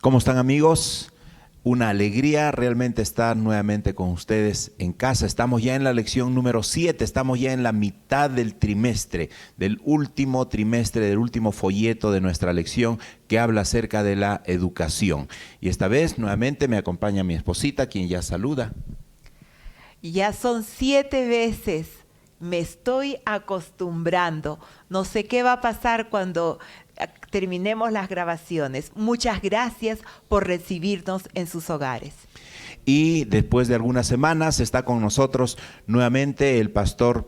¿Cómo están, amigos? Una alegría realmente estar nuevamente con ustedes en casa. Estamos ya en la lección número 7, estamos ya en la mitad del trimestre, del último trimestre, del último folleto de nuestra lección que habla acerca de la educación. Y esta vez nuevamente me acompaña mi esposita, quien ya saluda. Ya son 7 veces, me estoy acostumbrando. No sé qué va a pasar cuando terminemos las grabaciones. Muchas gracias por recibirnos en sus hogares. Y después de algunas semanas está con nosotros nuevamente el pastor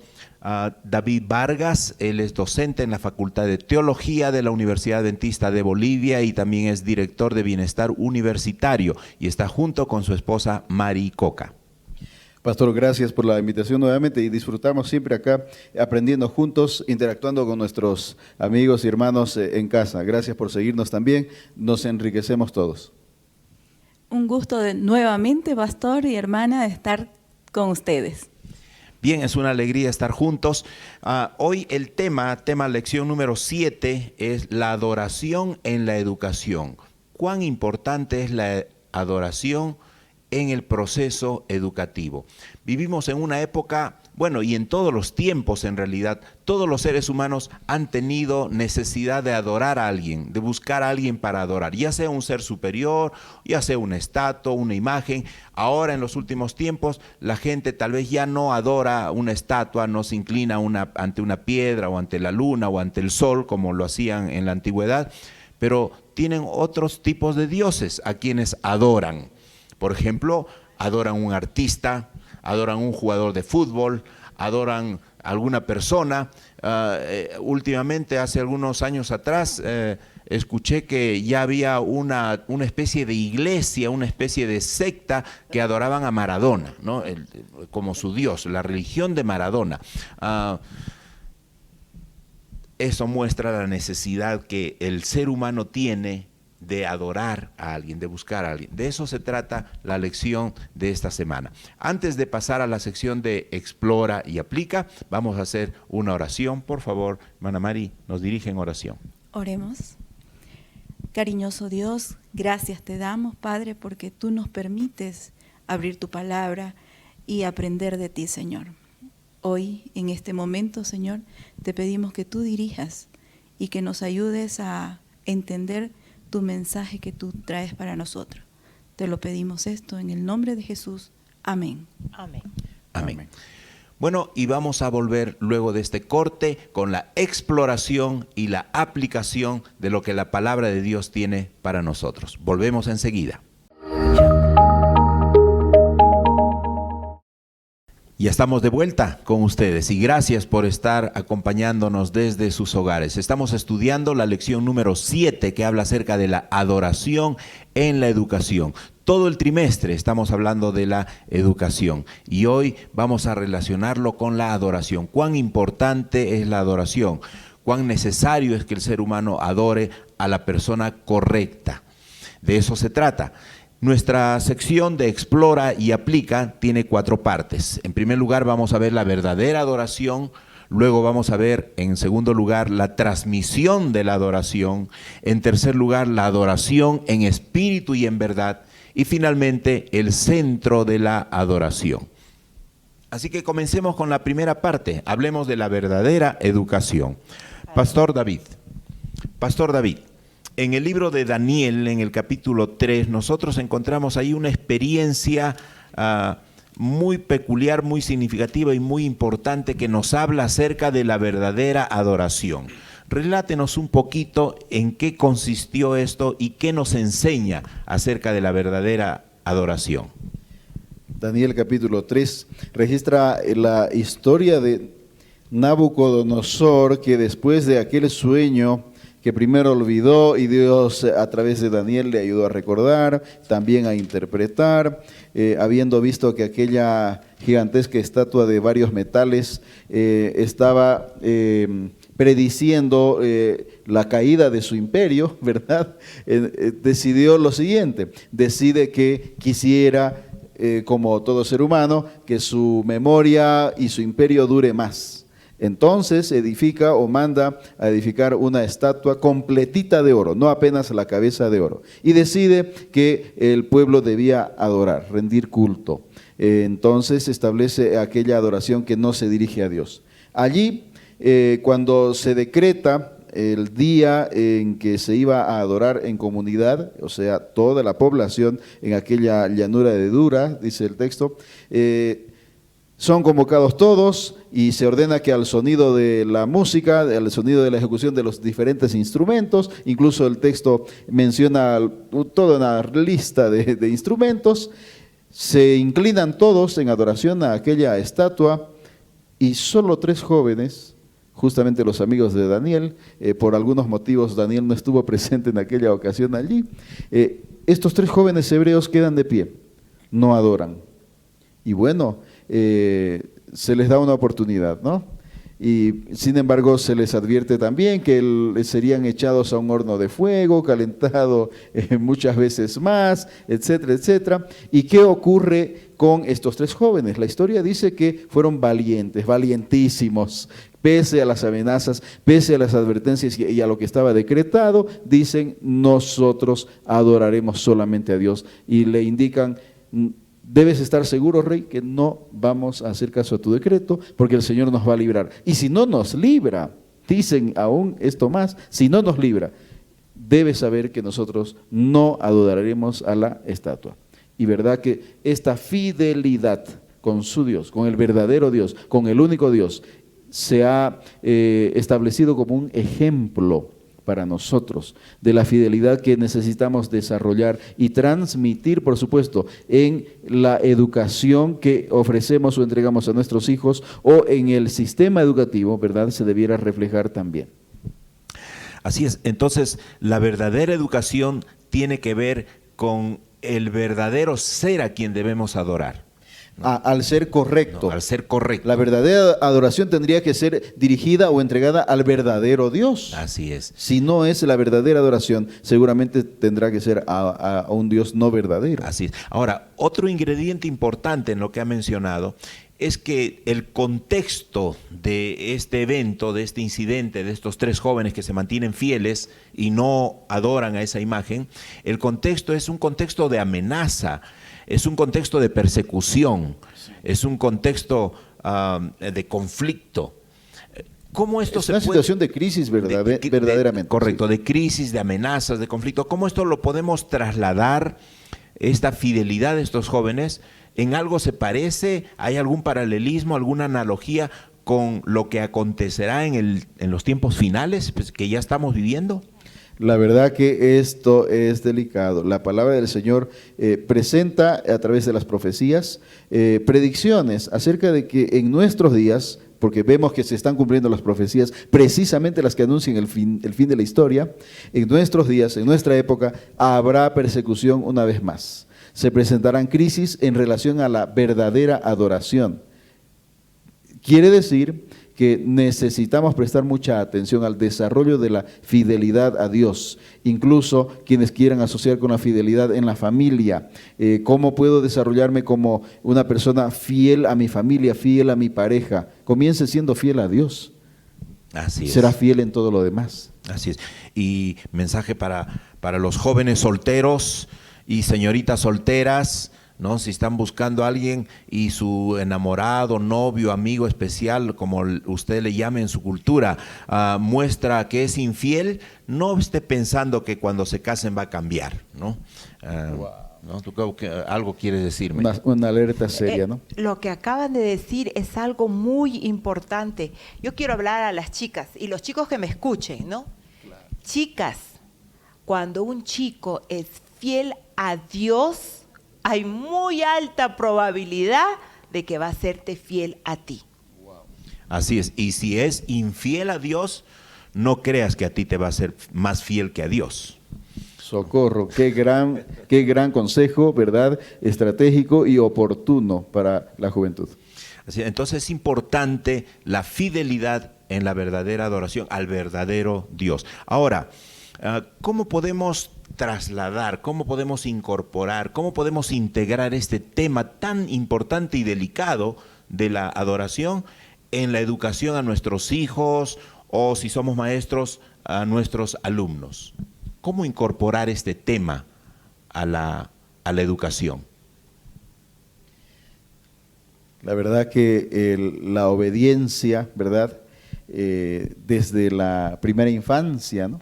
David Vargas. Él es docente en la Facultad de Teología de la Universidad Adventista de Bolivia y también es director de Bienestar Universitario y está junto con su esposa Mari Coca. Pastor, gracias por la invitación nuevamente y disfrutamos siempre acá aprendiendo juntos, interactuando con nuestros amigos y hermanos en casa. Gracias por seguirnos también, nos enriquecemos todos. Un gusto nuevamente, pastor y hermana, de estar con ustedes. Bien, es una alegría estar juntos. Hoy el tema lección número 7 es la adoración en la educación. ¿Cuán importante es la adoración en el proceso educativo? Vivimos en una época, bueno, y en todos los tiempos en realidad, todos los seres humanos han tenido necesidad de adorar a alguien, de buscar a alguien para adorar, ya sea un ser superior, ya sea una estatua, una imagen. Ahora en los últimos tiempos la gente tal vez ya no adora una estatua, no se inclina ante una piedra o ante la luna o ante el sol como lo hacían en la antigüedad, pero tienen otros tipos de dioses a quienes adoran. Por ejemplo, adoran un artista, adoran un jugador de fútbol, adoran a alguna persona. Últimamente, hace algunos años atrás, escuché que ya había una especie de iglesia, una especie de secta que adoraban a Maradona, ¿no? Como su dios, la religión de Maradona. Eso muestra la necesidad que el ser humano tiene de adorar a alguien, de buscar a alguien. De eso se trata la lección de esta semana. Antes de pasar a la sección de Explora y Aplica, vamos a hacer una oración. Por favor, hermana Mari, nos dirige en oración. Oremos. Cariñoso Dios, gracias te damos, Padre, porque tú nos permites abrir tu palabra y aprender de ti, Señor. Hoy, en este momento, Señor, te pedimos que tú dirijas y que nos ayudes a entender tu mensaje que tú traes para nosotros. Te lo pedimos esto en el nombre de Jesús. Amén. Amén. Amén. Bueno, y vamos a volver luego de este corte con la exploración y la aplicación de lo que la palabra de Dios tiene para nosotros. Volvemos enseguida. Ya estamos de vuelta con ustedes y gracias por estar acompañándonos desde sus hogares. Estamos estudiando la lección número 7 que habla acerca de la adoración en la educación. Todo el trimestre estamos hablando de la educación y hoy vamos a relacionarlo con la adoración. ¿Cuán importante es la adoración? ¿Cuán necesario es que el ser humano adore a la persona correcta? De eso se trata. Nuestra sección de Explora y Aplica tiene 4 partes. En primer lugar vamos a ver la verdadera adoración, luego vamos a ver en segundo lugar la transmisión de la adoración, en tercer lugar la adoración en espíritu y en verdad y finalmente el centro de la adoración. Así que comencemos con la primera parte, hablemos de la verdadera educación. Pastor David. En el libro de Daniel, en el capítulo 3, nosotros encontramos ahí una experiencia muy peculiar, muy significativa y muy importante que nos habla acerca de la verdadera adoración. Relátenos un poquito en qué consistió esto y qué nos enseña acerca de la verdadera adoración. Daniel capítulo 3 registra la historia de Nabucodonosor, que después de aquel sueño que primero olvidó y Dios a través de Daniel le ayudó a recordar, también a interpretar, habiendo visto que aquella gigantesca estatua de varios metales estaba prediciendo la caída de su imperio, ¿verdad? Decidió lo siguiente, decide que quisiera, como todo ser humano, que su memoria y su imperio dure más. Entonces edifica o manda a edificar una estatua completita de oro, no apenas la cabeza de oro. Y decide que el pueblo debía adorar, rendir culto. Entonces establece aquella adoración que no se dirige a Dios. Allí, cuando se decreta el día en que se iba a adorar en comunidad, o sea, toda la población en aquella llanura de Dura, dice el texto, son convocados todos y se ordena que al sonido de la música, al sonido de la ejecución de los diferentes instrumentos, incluso el texto menciona toda una lista de instrumentos, se inclinan todos en adoración a aquella estatua y solo 3 jóvenes, justamente los amigos de Daniel, por algunos motivos Daniel no estuvo presente en aquella ocasión allí, estos 3 jóvenes hebreos quedan de pie, no adoran. Y bueno, se les da una oportunidad, ¿no? Y sin embargo se les advierte también que serían echados a un horno de fuego, calentado muchas veces más, etcétera, etcétera. ¿Y qué ocurre con estos 3 jóvenes? La historia dice que fueron valientes, valientísimos, pese a las amenazas, pese a las advertencias y a lo que estaba decretado, dicen, nosotros adoraremos solamente a Dios. Y le indican, debes estar seguro, rey, que no vamos a hacer caso a tu decreto, porque el Señor nos va a librar. Y si no nos libra, dicen aún esto más, si no nos libra, debes saber que nosotros no adoraremos a la estatua. Y verdad que esta fidelidad con su Dios, con el verdadero Dios, con el único Dios, se ha establecido como un ejemplo para nosotros, de la fidelidad que necesitamos desarrollar y transmitir, por supuesto, en la educación que ofrecemos o entregamos a nuestros hijos o en el sistema educativo, ¿verdad? Se debiera reflejar también. Así es, entonces la verdadera educación tiene que ver con el verdadero ser a quien debemos adorar. Al ser correcto. No, al ser correcto. La verdadera adoración tendría que ser dirigida o entregada al verdadero Dios. Así es. Si no es la verdadera adoración, seguramente tendrá que ser a un Dios no verdadero. Así es. Ahora, otro ingrediente importante en lo que ha mencionado es que el contexto de este evento, de este incidente, de estos 3 jóvenes que se mantienen fieles y no adoran a esa imagen, el contexto es un contexto de amenaza, es un contexto de persecución, es un contexto de conflicto. ¿Cómo esto es se una puede, situación de crisis verdaderamente? Correcto, de crisis, de amenazas, de conflicto. ¿Cómo esto lo podemos trasladar, esta fidelidad de estos jóvenes? ¿En algo se parece? ¿Hay algún paralelismo, alguna analogía con lo que acontecerá en los tiempos finales que ya estamos viviendo? La verdad que esto es delicado. La palabra del Señor presenta a través de las profecías predicciones acerca de que en nuestros días, porque vemos que se están cumpliendo las profecías, precisamente las que anuncian el fin de la historia, en nuestros días, en nuestra época, habrá persecución una vez más. Se presentarán crisis en relación a la verdadera adoración. Quiere decir que necesitamos prestar mucha atención al desarrollo de la fidelidad a Dios, incluso quienes quieran asociar con la fidelidad en la familia. ¿Cómo puedo desarrollarme como una persona fiel a mi familia, fiel a mi pareja? Comience siendo fiel a Dios. Así es. Será fiel en todo lo demás. Así es. Y mensaje para los jóvenes solteros y señoritas solteras, ¿no? Si están buscando a alguien y su enamorado, novio, amigo especial, como usted le llame en su cultura, muestra que es infiel, no esté pensando que cuando se casen va a cambiar, ¿no? ¿No? ¿Tú algo quieres decirme? Una alerta seria, ¿no? Lo que acaban de decir es algo muy importante. Yo quiero hablar a las chicas y los chicos que me escuchen, ¿no? Claro. Chicas, cuando un chico es fiel a Dios, hay muy alta probabilidad de que va a serte fiel a ti. Así es. Y si es infiel a Dios, no creas que a ti te va a ser más fiel que a Dios. Socorro, qué gran consejo, ¿verdad? Estratégico y oportuno para la juventud. Así, entonces es importante la fidelidad en la verdadera adoración al verdadero Dios. Ahora, ¿cómo podemos trasladar, cómo podemos incorporar, cómo podemos integrar este tema tan importante y delicado de la adoración en la educación a nuestros hijos o si somos maestros a nuestros alumnos? ¿Cómo incorporar este tema a la educación? La verdad que la obediencia, ¿verdad? Desde la primera infancia, ¿no?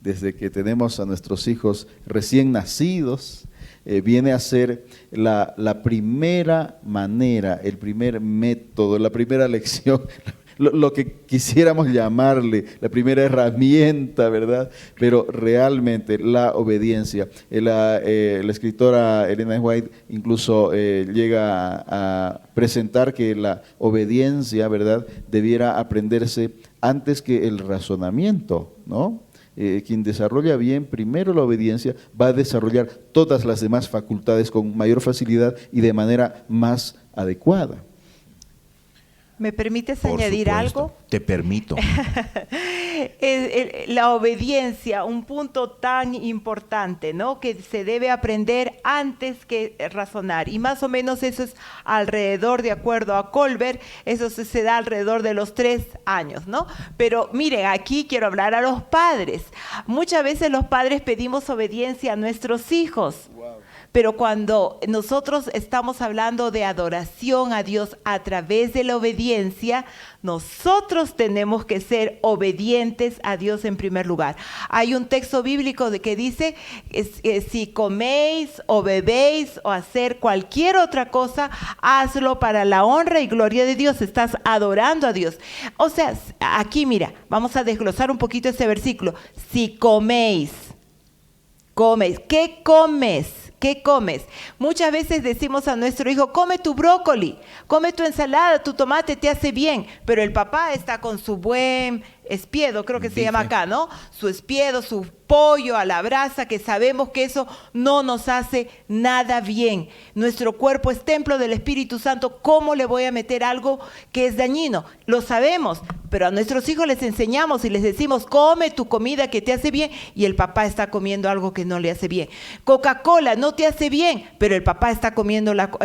Desde que tenemos a nuestros hijos recién nacidos, viene a ser la primera manera, el primer método, la primera lección, lo que quisiéramos llamarle, la primera herramienta, ¿verdad? Pero realmente la obediencia. La escritora Elena White incluso llega a presentar que la obediencia, ¿verdad?, debiera aprenderse antes que el razonamiento, ¿no? Quien desarrolla bien primero la obediencia va a desarrollar todas las demás facultades con mayor facilidad y de manera más adecuada. ¿Me permites Por añadir supuesto, algo? Te permito. La obediencia, un punto tan importante, ¿no? Que se debe aprender antes que razonar. Y más o menos eso es alrededor, de acuerdo a Colbert, eso se da alrededor de los 3 años, ¿no? Pero miren, aquí quiero hablar a los padres. Muchas veces los padres pedimos obediencia a nuestros hijos. Pero cuando nosotros estamos hablando de adoración a Dios a través de la obediencia, nosotros tenemos que ser obedientes a Dios en primer lugar. Hay un texto bíblico que dice, si coméis o bebéis o hacer cualquier otra cosa, hazlo para la honra y gloria de Dios. Estás adorando a Dios. O sea, aquí mira, vamos a desglosar un poquito ese versículo. Si coméis, ¿qué comes? ¿Qué comes? Muchas veces decimos a nuestro hijo, come tu brócoli, come tu ensalada, tu tomate te hace bien, pero el papá está con su buen espiedo, creo que se llama acá, ¿no? Su espiedo, su pollo a la brasa, que sabemos que eso no nos hace nada bien. Nuestro cuerpo es templo del Espíritu Santo. ¿Cómo le voy a meter algo que es dañino? Lo sabemos, pero a nuestros hijos les enseñamos y les decimos, come tu comida que te hace bien, y el papá está comiendo algo que no le hace bien. Coca-Cola no te hace bien, pero el papá está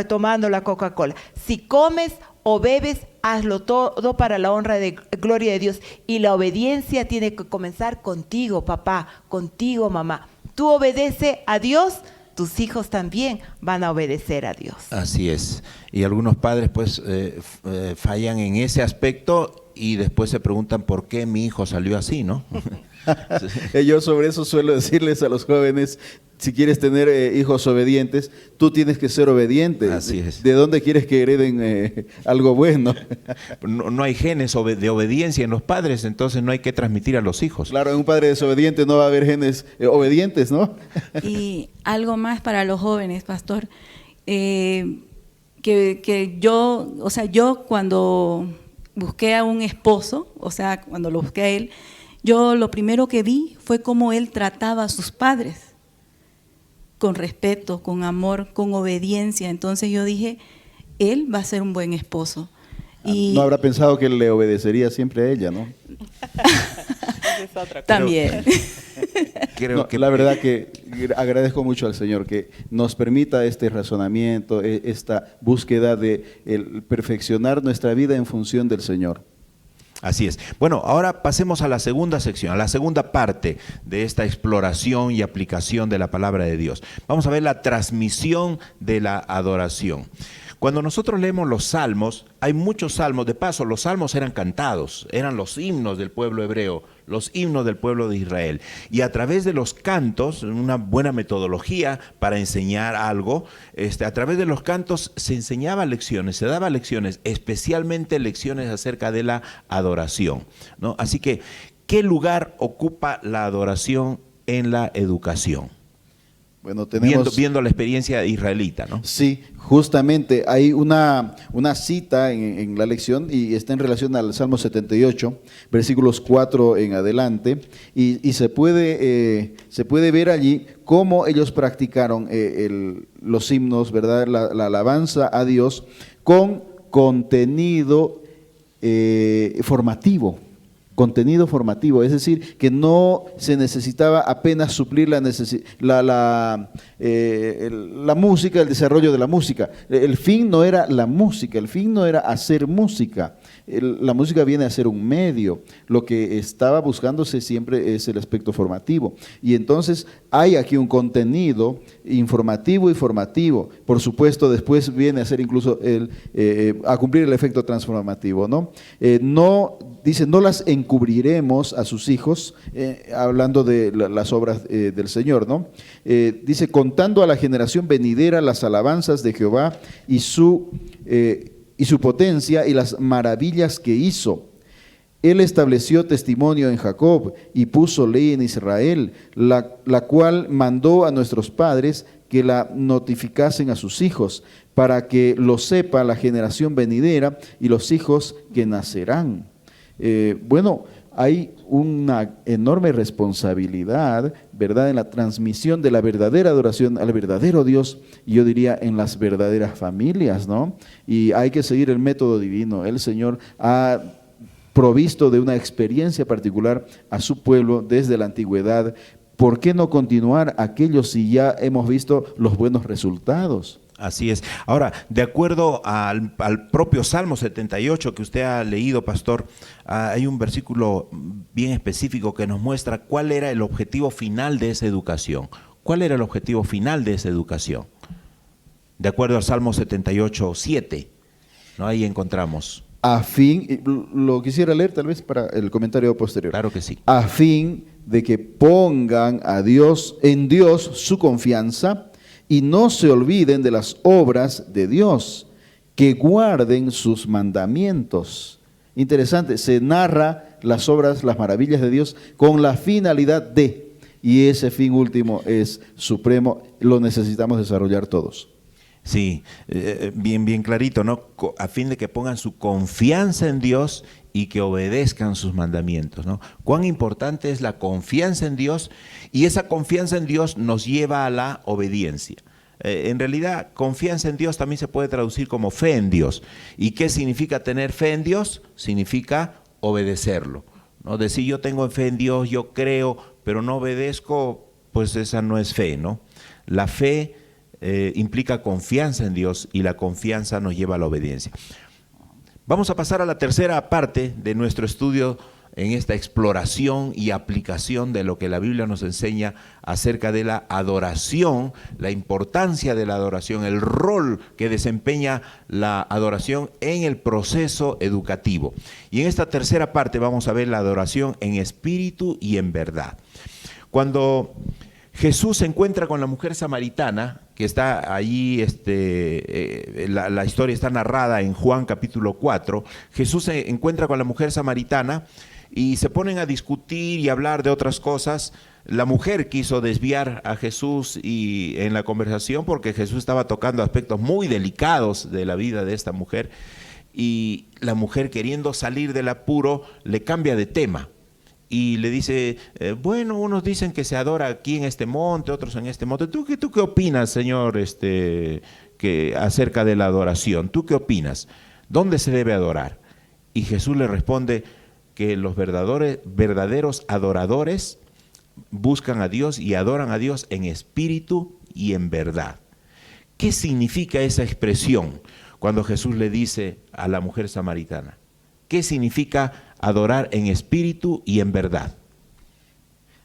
tomando la Coca-Cola. Si comes o bebes, hazlo todo para la honra y gloria de Dios. Y la obediencia tiene que comenzar contigo, papá, contigo, mamá. Tú obedece a Dios, tus hijos también van a obedecer a Dios. Así es. Y algunos padres pues fallan en ese aspecto y después se preguntan por qué mi hijo salió así, ¿no? Yo sobre eso suelo decirles a los jóvenes, si quieres tener hijos obedientes, tú tienes que ser obediente. Así es. ¿De dónde quieres que hereden algo bueno? No hay genes de obediencia en los padres, entonces no hay que transmitir a los hijos. Claro, en un padre desobediente no va a haber genes obedientes, ¿no? Y algo más para los jóvenes, pastor, que yo cuando busqué a un esposo, o sea, cuando lo busqué a él, yo lo primero que vi fue cómo él trataba a sus padres, con respeto, con amor, con obediencia. Entonces yo dije, él va a ser un buen esposo. Y no habrá pensado que le obedecería siempre a ella, ¿no? Es otra cosa. También. La verdad que agradezco mucho al Señor que nos permita este razonamiento, esta búsqueda de el perfeccionar nuestra vida en función del Señor. Así es. Bueno, ahora pasemos a la segunda sección, a la segunda parte de esta exploración y aplicación de la palabra de Dios. Vamos a ver la transmisión de la adoración. Cuando nosotros leemos los salmos, hay muchos salmos. De paso, los salmos eran cantados, eran los himnos del pueblo hebreo, los himnos del pueblo de Israel. Y a través de los cantos, una buena metodología para enseñar algo, a través de los cantos se enseñaban lecciones, se daban lecciones, especialmente lecciones acerca de la adoración, ¿no? Así que, ¿qué lugar ocupa la adoración en la educación? Bueno, tenemos viendo la experiencia israelita, ¿no? Sí, justamente hay una cita en la lección y está en relación al Salmo 78, versículos 4 en adelante, y se puede ver allí cómo ellos practicaron los himnos, ¿verdad? La alabanza a Dios con contenido formativo. contenido formativo, es decir, que no se necesitaba apenas suplir la música, el desarrollo de la música. El fin no era la música, el fin no era hacer música. La música viene a ser un medio. Lo que estaba buscándose siempre es el aspecto formativo. Y entonces hay aquí un contenido informativo y formativo. Por supuesto, después viene a ser incluso a cumplir el efecto transformativo, ¿no? Dice, no las encubriremos a sus hijos, hablando de las obras del Señor, ¿no? Dice, contando a la generación venidera las alabanzas de Jehová y su potencia y las maravillas que hizo. Él estableció testimonio en Jacob y puso ley en Israel, la cual mandó a nuestros padres que la notificasen a sus hijos, para que lo sepa la generación venidera y los hijos que nacerán. Bueno, hay una enorme responsabilidad, ¿verdad?, en la transmisión de la verdadera adoración al verdadero Dios, y yo diría en las verdaderas familias, ¿no? Y hay que seguir el método divino. El Señor ha provisto de una experiencia particular a su pueblo desde la antigüedad. ¿Por qué no continuar aquello si ya hemos visto los buenos resultados? Así es. Ahora, de acuerdo al propio Salmo 78 que usted ha leído, pastor, hay un versículo bien específico que nos muestra cuál era el objetivo final de esa educación. ¿Cuál era el objetivo final de esa educación? De acuerdo al Salmo 78, 7, ¿no? Ahí encontramos. A fin, lo quisiera leer tal vez para el comentario posterior. Claro que sí. A fin de que pongan en Dios su confianza y no se olviden de las obras de Dios, que guarden sus mandamientos. Interesante, se narra las obras, las maravillas de Dios con la finalidad de, y ese fin último es supremo, lo necesitamos desarrollar todos. Sí, bien clarito, ¿no? A fin de que pongan su confianza en Dios y que obedezcan sus mandamientos, ¿no? Cuán importante es la confianza en Dios, y esa confianza en Dios nos lleva a la obediencia. En realidad, confianza en Dios también se puede traducir como fe en Dios. ¿Y qué significa tener fe en Dios? Significa obedecerlo, ¿no? Decir yo tengo fe en Dios, yo creo, pero no obedezco, pues esa no es fe, ¿no? La fe implica confianza en Dios, y la confianza nos lleva a la obediencia. Vamos a pasar a la tercera parte de nuestro estudio en esta exploración y aplicación de lo que la Biblia nos enseña acerca de la adoración, la importancia de la adoración, el rol que desempeña la adoración en el proceso educativo. Y en esta tercera parte vamos a ver la adoración en espíritu y en verdad. Cuando Jesús se encuentra con la mujer samaritana, que está allí, la historia está narrada en Juan capítulo 4, Jesús se encuentra con la mujer samaritana y se ponen a discutir y hablar de otras cosas. La mujer quiso desviar a Jesús en la conversación, porque Jesús estaba tocando aspectos muy delicados de la vida de esta mujer, y la mujer, queriendo salir del apuro, le cambia de tema. Y le dice, bueno, unos dicen que se adora aquí en este monte, otros en este monte. ¿Tú qué opinas, Señor, acerca de la adoración? ¿Tú qué opinas? ¿Dónde se debe adorar? Y Jesús le responde que los verdaderos adoradores buscan a Dios y adoran a Dios en espíritu y en verdad. ¿Qué significa esa expresión cuando Jesús le dice a la mujer samaritana? ¿Qué significa adorar en espíritu y en verdad?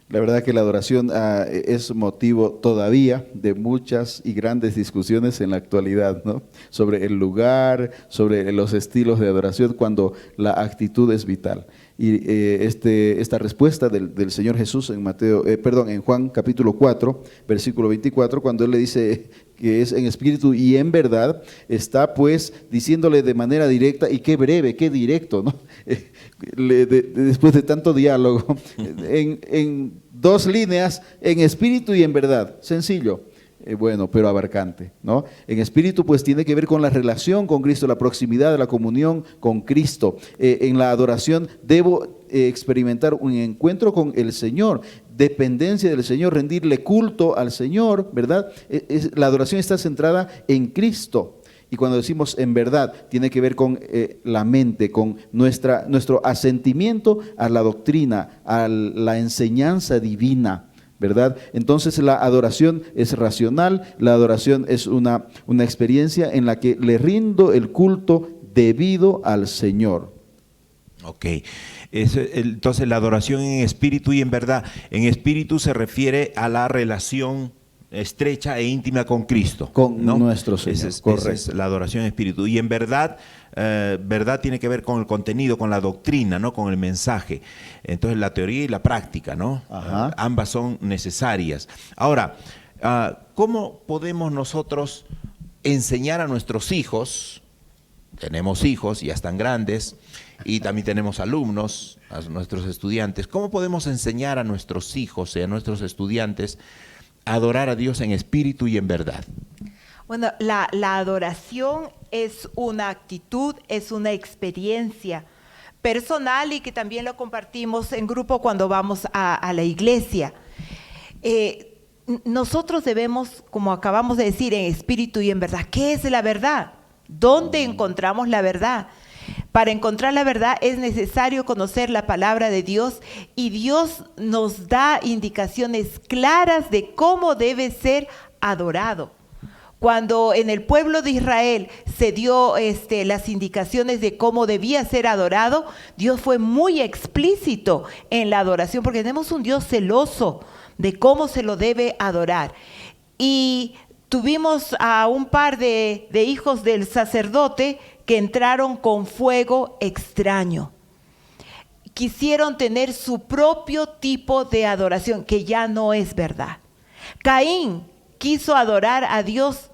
La verdad que la adoración es motivo todavía de muchas y grandes discusiones en la actualidad, ¿no? Sobre el lugar, sobre los estilos de adoración, cuando la actitud es vital. Y esta respuesta del Señor Jesús en Juan capítulo 4, versículo 24, cuando Él le dice que es en espíritu y en verdad, está pues diciéndole de manera directa, y qué breve, qué directo, ¿no? Después de tanto diálogo, en 2 líneas, en espíritu y en verdad, sencillo. Bueno, pero abarcante, ¿no? En espíritu pues tiene que ver con la relación con Cristo, la proximidad, la comunión con Cristo. En la adoración debo experimentar un encuentro con el Señor, dependencia del Señor, rendirle culto al Señor, ¿verdad? La adoración está centrada en Cristo. Y cuando decimos en verdad, tiene que ver con la mente, con nuestro asentimiento a la doctrina, a la enseñanza divina, ¿verdad? Entonces la adoración es racional, la adoración es una experiencia en la que le rindo el culto debido al Señor. Ok, entonces la adoración en espíritu y en verdad. En espíritu se refiere a la relación estrecha e íntima con Cristo. Con ¿no? nuestro Señor, correcto. Esa es la adoración en espíritu. Y en verdad, verdad tiene que ver con el contenido, con la doctrina, ¿no? Con el mensaje. Entonces la teoría y la práctica, ¿no? Ambas son necesarias. Ahora, ¿cómo podemos nosotros enseñar a nuestros hijos? Tenemos hijos, ya están grandes, y también tenemos alumnos, a nuestros estudiantes. ¿Cómo podemos enseñar a nuestros hijos y a nuestros estudiantes a adorar a Dios en espíritu y en verdad? Bueno, la adoración es una actitud, es una experiencia personal y que también lo compartimos en grupo cuando vamos a la iglesia. Nosotros debemos, como acabamos de decir, en espíritu y en verdad. ¿Qué es la verdad? ¿Dónde encontramos la verdad? Para encontrar la verdad es necesario conocer la palabra de Dios y Dios nos da indicaciones claras de cómo debe ser adorado. Cuando en el pueblo de Israel se dio las indicaciones de cómo debía ser adorado, Dios fue muy explícito en la adoración porque tenemos un Dios celoso de cómo se lo debe adorar. Y tuvimos a un par de hijos del sacerdote que entraron con fuego extraño. Quisieron tener su propio tipo de adoración, que ya no es verdad. Caín quiso adorar a Dios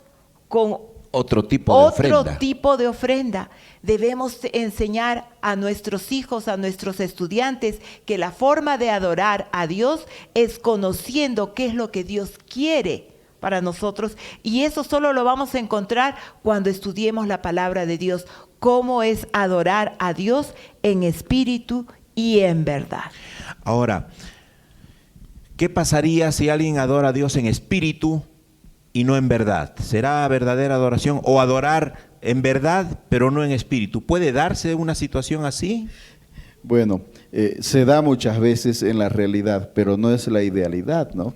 con otro tipo de ofrenda. Debemos enseñar a nuestros hijos, a nuestros estudiantes, que la forma de adorar a Dios es conociendo qué es lo que Dios quiere para nosotros, y eso solo lo vamos a encontrar cuando estudiemos la palabra de Dios, cómo es adorar a Dios en espíritu y en verdad. Ahora, ¿qué pasaría si alguien adora a Dios en espíritu y no en verdad? ¿Será verdadera adoración o adorar en verdad pero no en espíritu? ¿Puede darse una situación así? Bueno, se da muchas veces en la realidad, pero no es la idealidad, ¿no?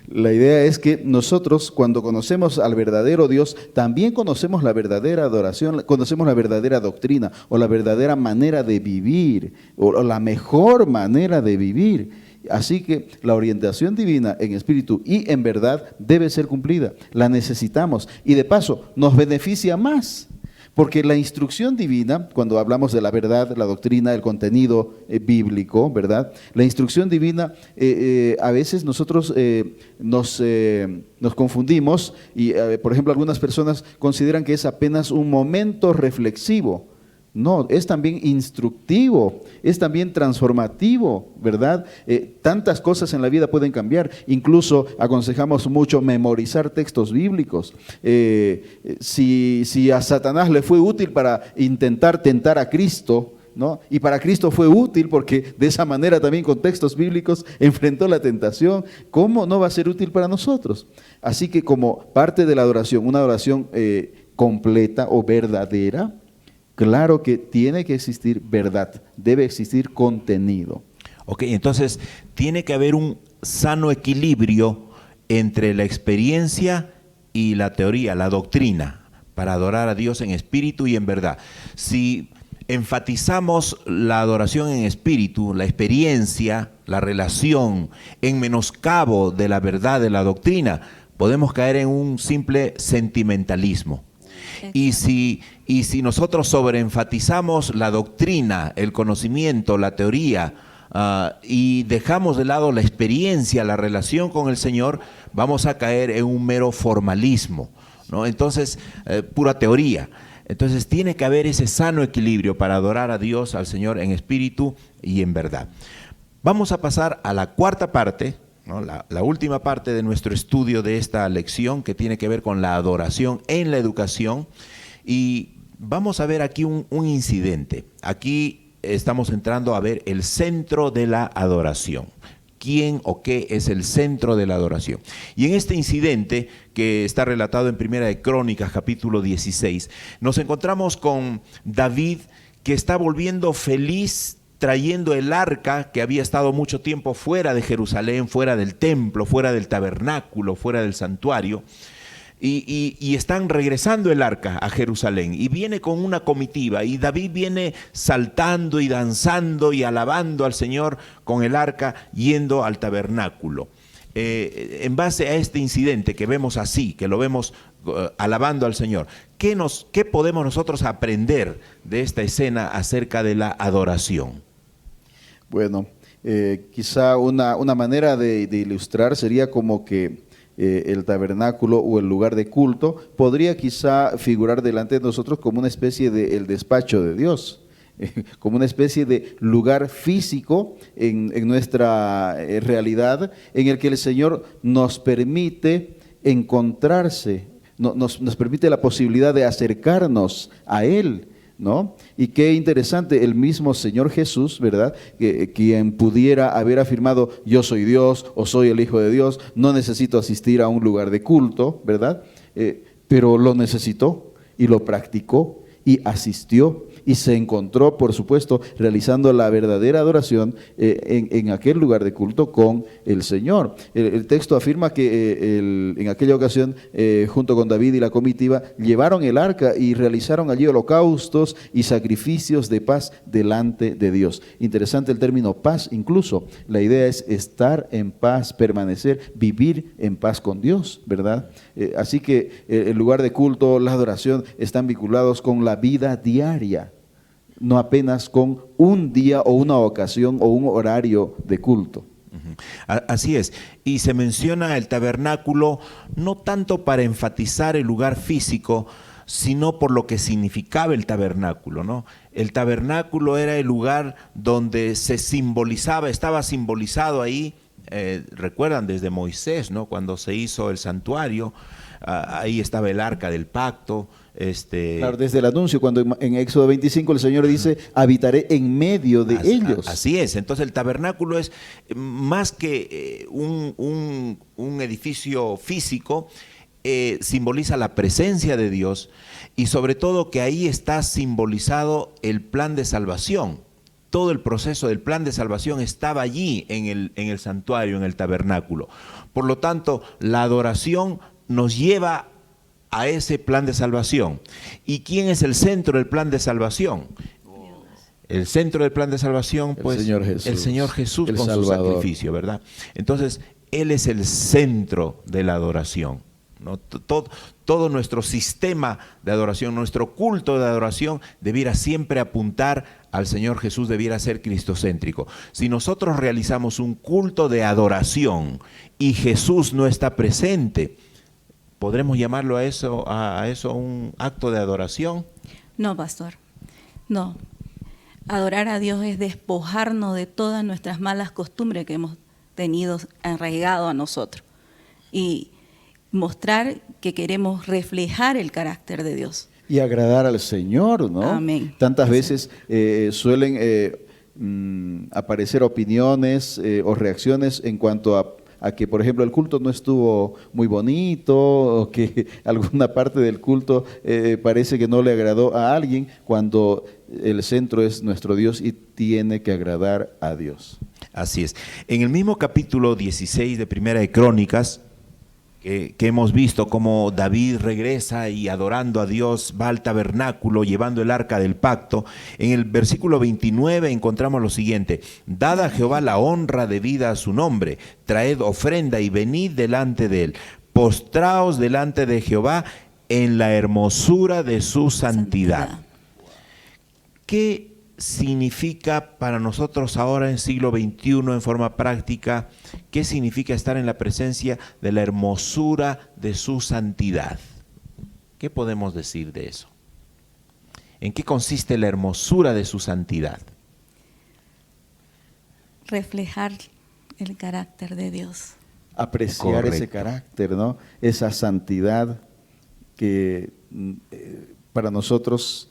La idea es que nosotros, cuando conocemos al verdadero Dios, también conocemos la verdadera adoración, conocemos la verdadera doctrina o la verdadera manera de vivir o la mejor manera de vivir. Así que la orientación divina en espíritu y en verdad debe ser cumplida. La necesitamos y de paso nos beneficia más. Porque la instrucción divina, cuando hablamos de la verdad, la doctrina, el contenido bíblico, ¿verdad? La instrucción divina, a veces nosotros nos confundimos y, por ejemplo, algunas personas consideran que es apenas un momento reflexivo. No, es también instructivo, es también transformativo, ¿verdad? Tantas cosas en la vida pueden cambiar. Incluso aconsejamos mucho memorizar textos bíblicos. Si a Satanás le fue útil para intentar tentar a Cristo, ¿no? Y para Cristo fue útil porque de esa manera también con textos bíblicos enfrentó la tentación, ¿cómo no va a ser útil para nosotros? Así que como parte de la adoración, una adoración completa o verdadera, claro que tiene que existir verdad, debe existir contenido. Ok, entonces tiene que haber un sano equilibrio entre la experiencia y la teoría, la doctrina, para adorar a Dios en espíritu y en verdad. Si enfatizamos la adoración en espíritu, la experiencia, la relación, en menoscabo de la verdad de la doctrina, podemos caer en un simple sentimentalismo. Y si nosotros sobreenfatizamos la doctrina, el conocimiento, la teoría, y dejamos de lado la experiencia, la relación con el Señor, vamos a caer en un mero formalismo, ¿no? Entonces, pura teoría. Entonces tiene que haber ese sano equilibrio para adorar a Dios, al Señor en espíritu y en verdad. Vamos a pasar a la cuarta parte, ¿no? La última parte de nuestro estudio de esta lección, que tiene que ver con la adoración en la educación, y vamos a ver aquí un incidente. Aquí estamos entrando a ver el centro de la adoración. quién o qué es el centro de la adoración. Y en este incidente que está relatado en Primera de Crónicas, capítulo 16, nos encontramos con David, que está volviendo feliz trayendo el arca que había estado mucho tiempo fuera de Jerusalén, fuera del templo, fuera del tabernáculo, fuera del santuario. Y están regresando el arca a Jerusalén y viene con una comitiva y David viene saltando y danzando y alabando al Señor con el arca yendo al tabernáculo. En base a este incidente que vemos así, que lo vemos alabando al Señor, ¿qué podemos nosotros aprender de esta escena acerca de la adoración? Bueno, quizá una manera de ilustrar sería como que el tabernáculo o el lugar de culto podría quizá figurar delante de nosotros como una especie de el despacho de Dios, como una especie de lugar físico en nuestra realidad, en el que el Señor nos permite encontrarse, nos permite la posibilidad de acercarnos a Él, ¿no? Y qué interesante, el mismo Señor Jesús, ¿verdad? Quien pudiera haber afirmado, yo soy Dios o soy el Hijo de Dios, no necesito asistir a un lugar de culto, ¿verdad? Pero lo necesitó y lo practicó y asistió y se encontró, por supuesto, realizando la verdadera adoración en aquel lugar de culto con el Señor. El texto afirma que en aquella ocasión, junto con David y la comitiva, llevaron el arca y realizaron allí holocaustos y sacrificios de paz delante de Dios. Interesante el término paz, incluso. La idea es estar en paz, permanecer, vivir en paz con Dios, ¿verdad? Así que el lugar de culto, la adoración, están vinculados con la vida diaria, no apenas con un día o una ocasión o un horario de culto. Así es, y se menciona el tabernáculo no tanto para enfatizar el lugar físico, sino por lo que significaba el tabernáculo, ¿no? El tabernáculo era el lugar donde se simbolizaba, estaba simbolizado ahí, recuerdan desde Moisés, ¿no? Cuando se hizo el santuario, ahí estaba el arca del pacto. Claro, desde el anuncio, cuando en Éxodo 25 el Señor dice, habitaré en medio de ellos. Así es, entonces el tabernáculo es más que un edificio físico, simboliza la presencia de Dios y sobre todo que ahí está simbolizado el plan de salvación. Todo el proceso del plan de salvación estaba allí en el santuario, en el tabernáculo. Por lo tanto, la adoración nos lleva a ese plan de salvación. ¿Y quién es el centro del plan de salvación? El centro del plan de salvación, pues, el Señor Jesús con su sacrificio, ¿verdad? Entonces, Él es el centro de la adoración, ¿no? Todo nuestro sistema de adoración, nuestro culto de adoración, debiera siempre apuntar al Señor Jesús, debiera ser cristocéntrico. Si nosotros realizamos un culto de adoración y Jesús no está presente, ¿podremos llamarlo a eso un acto de adoración? No, pastor, no. Adorar a Dios es despojarnos de todas nuestras malas costumbres que hemos tenido arraigado a nosotros y mostrar que queremos reflejar el carácter de Dios. Y agradar al Señor, ¿no? Amén. Tantas veces suelen aparecer opiniones o reacciones en cuanto a que, por ejemplo, el culto no estuvo muy bonito, o que alguna parte del culto parece que no le agradó a alguien, cuando el centro es nuestro Dios y tiene que agradar a Dios. Así es. En el mismo capítulo 16 de Primera de Crónicas, que hemos visto cómo David regresa y adorando a Dios va al tabernáculo llevando el arca del pacto, en el versículo 29 encontramos lo siguiente: dad a Jehová la honra debida a su nombre, traed ofrenda y venid delante de él, postraos delante de Jehová en la hermosura de su santidad. ¿Qué significa para nosotros ahora en siglo XXI en forma práctica? ¿Qué significa estar en la presencia de la hermosura de su santidad? ¿Qué podemos decir de eso? ¿En qué consiste la hermosura de su santidad? Reflejar el carácter de Dios. Apreciar Correcto. ese carácter, ¿no? Esa santidad que para nosotros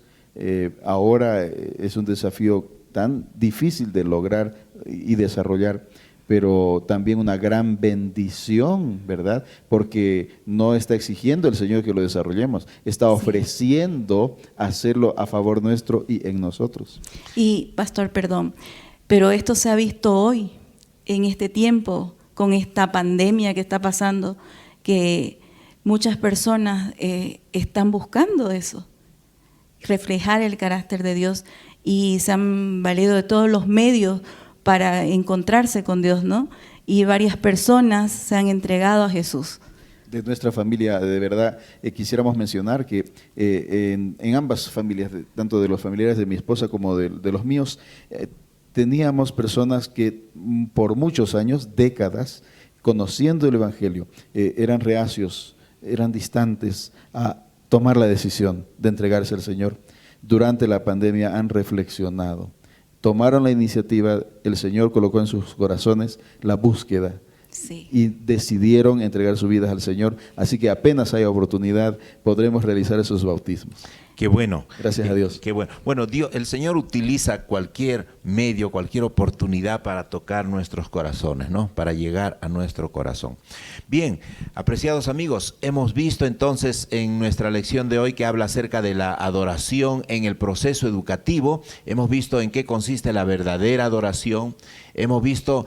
ahora es un desafío tan difícil de lograr y desarrollar, pero también una gran bendición, ¿verdad? Porque no está exigiendo el Señor que lo desarrollemos, está ofreciendo hacerlo a favor nuestro y en nosotros. Y, pastor, perdón, pero esto se ha visto hoy, en este tiempo, con esta pandemia que está pasando, que muchas personas están buscando eso, reflejar el carácter de Dios, y se han valido de todos los medios para encontrarse con Dios, ¿no? Y varias personas se han entregado a Jesús. De nuestra familia, de verdad, quisiéramos mencionar que en ambas familias, tanto de los familiares de mi esposa como de los míos, teníamos personas que por muchos años, décadas, conociendo el Evangelio, eran reacios, eran distantes a tomar la decisión de entregarse al Señor. Durante la pandemia han reflexionado, tomaron la iniciativa, el Señor colocó en sus corazones la búsqueda. Sí. Y decidieron entregar sus vidas al Señor. Así que apenas haya oportunidad, podremos realizar esos bautismos. Qué bueno. Gracias a Dios. Qué bueno. Bueno, Dios, el Señor utiliza cualquier medio, cualquier oportunidad para tocar nuestros corazones, ¿no? Para llegar a nuestro corazón. Bien, apreciados amigos, hemos visto entonces en nuestra lección de hoy que habla acerca de la adoración en el proceso educativo. Hemos visto en qué consiste la verdadera adoración. Hemos visto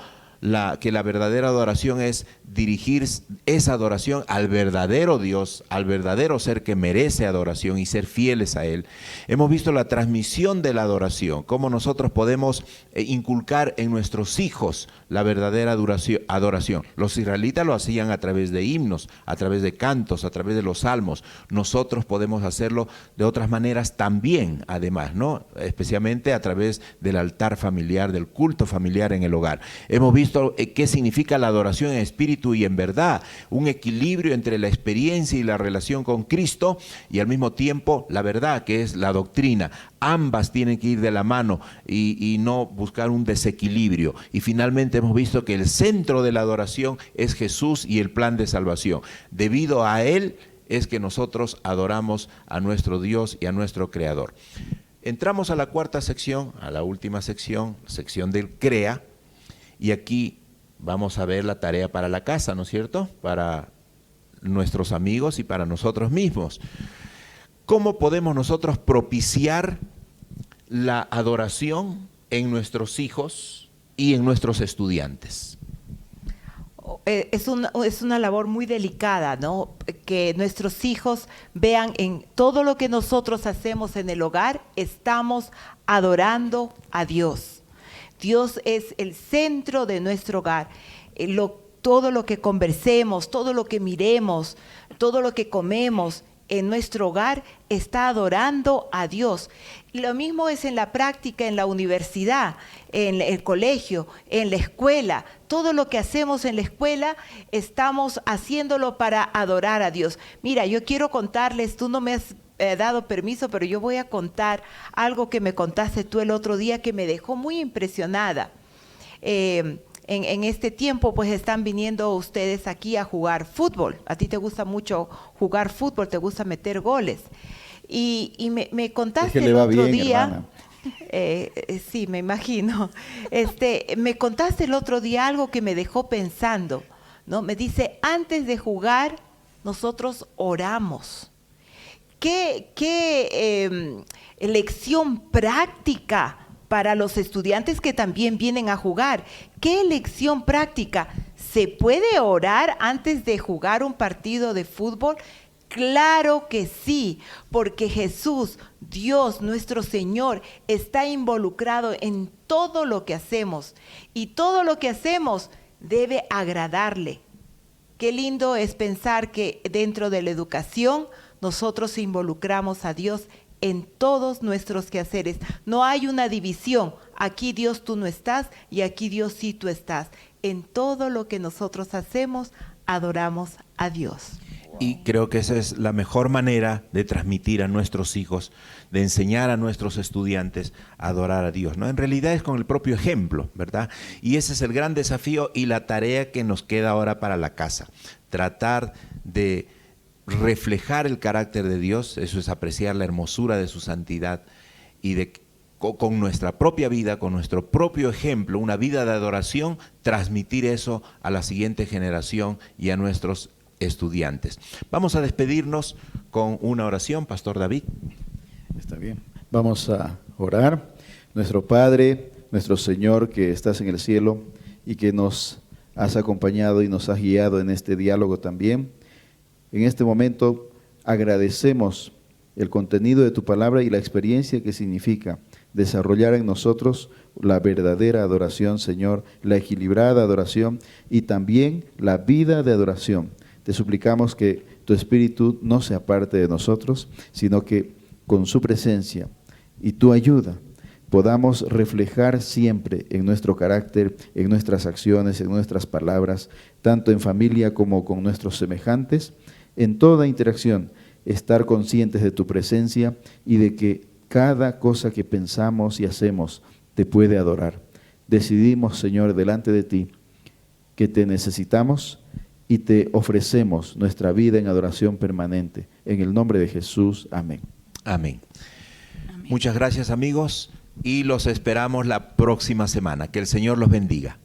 que la verdadera adoración es dirigir esa adoración al verdadero Dios, al verdadero ser que merece adoración y ser fieles a Él. Hemos visto la transmisión de la adoración, cómo nosotros podemos inculcar en nuestros hijos la verdadera adoración. Los israelitas lo hacían a través de himnos, a través de cantos, a través de los salmos. Nosotros podemos hacerlo de otras maneras también, además, ¿no? Especialmente a través del altar familiar, del culto familiar en el hogar. Hemos visto qué significa la adoración en espíritu y en verdad, un equilibrio entre la experiencia y la relación con Cristo y al mismo tiempo la verdad, que es la doctrina. Ambas tienen que ir de la mano y no buscar un desequilibrio. Y finalmente hemos visto que el centro de la adoración es Jesús y el plan de salvación. Debido a Él es que nosotros adoramos a nuestro Dios y a nuestro Creador. Entramos a la cuarta sección, a la última sección, sección del CREA. Y aquí vamos a ver la tarea para la casa, ¿no es cierto? Para nuestros amigos y para nosotros mismos. ¿Cómo podemos nosotros propiciar la adoración en nuestros hijos y en nuestros estudiantes? Es una labor muy delicada, ¿no? Que nuestros hijos vean en todo lo que nosotros hacemos en el hogar, estamos adorando a Dios. Dios es el centro de nuestro hogar. Todo lo que conversemos, todo lo que miremos, todo lo que comemos en nuestro hogar está adorando a Dios. Y lo mismo es en la práctica, en la universidad, en el colegio, en la escuela. Todo lo que hacemos en la escuela estamos haciéndolo para adorar a Dios. Mira, yo quiero contarles, tú no me has dado permiso, pero yo voy a contar algo que me contaste tú el otro día que me dejó muy impresionada. En este tiempo pues están viniendo ustedes aquí a jugar fútbol. A ti te gusta mucho jugar fútbol, te gusta meter goles. Y me contaste es que el le va otro bien, día, sí, me imagino. Me contaste el otro día algo que me dejó pensando, ¿no? Me dice, antes de jugar, nosotros oramos. ¿Qué lección práctica para los estudiantes que también vienen a jugar? ¿Qué lección práctica? ¿Se puede orar antes de jugar un partido de fútbol? Claro que sí, porque Jesús, Dios, nuestro Señor, está involucrado en todo lo que hacemos y todo lo que hacemos debe agradarle. Qué lindo es pensar que dentro de la educación nosotros involucramos a Dios en todos nuestros quehaceres. No hay una división. Aquí Dios tú no estás y aquí Dios sí tú estás. En todo lo que nosotros hacemos, adoramos a Dios. Y creo que esa es la mejor manera de transmitir a nuestros hijos, de enseñar a nuestros estudiantes a adorar a Dios, ¿no? En realidad es con el propio ejemplo, ¿verdad? Y ese es el gran desafío y la tarea que nos queda ahora para la casa. Tratar de reflejar el carácter de Dios, eso es apreciar la hermosura de su santidad y de con nuestra propia vida, con nuestro propio ejemplo, una vida de adoración, transmitir eso a la siguiente generación y a nuestros estudiantes. Vamos a despedirnos con una oración, Pastor David. Está bien. Vamos a orar. Nuestro Padre, nuestro Señor que estás en el cielo y que nos has acompañado y nos has guiado en este diálogo también. En este momento agradecemos el contenido de tu palabra y la experiencia que significa desarrollar en nosotros la verdadera adoración, Señor, la equilibrada adoración y también la vida de adoración. Te suplicamos que tu Espíritu no se aparte de nosotros, sino que con su presencia y tu ayuda podamos reflejar siempre en nuestro carácter, en nuestras acciones, en nuestras palabras, tanto en familia como con nuestros semejantes, en toda interacción, estar conscientes de tu presencia y de que cada cosa que pensamos y hacemos te puede adorar. Decidimos, Señor, delante de ti, que te necesitamos y te ofrecemos nuestra vida en adoración permanente. En el nombre de Jesús, amén. Amén. Amén. Muchas gracias, amigos, y los esperamos la próxima semana. Que el Señor los bendiga.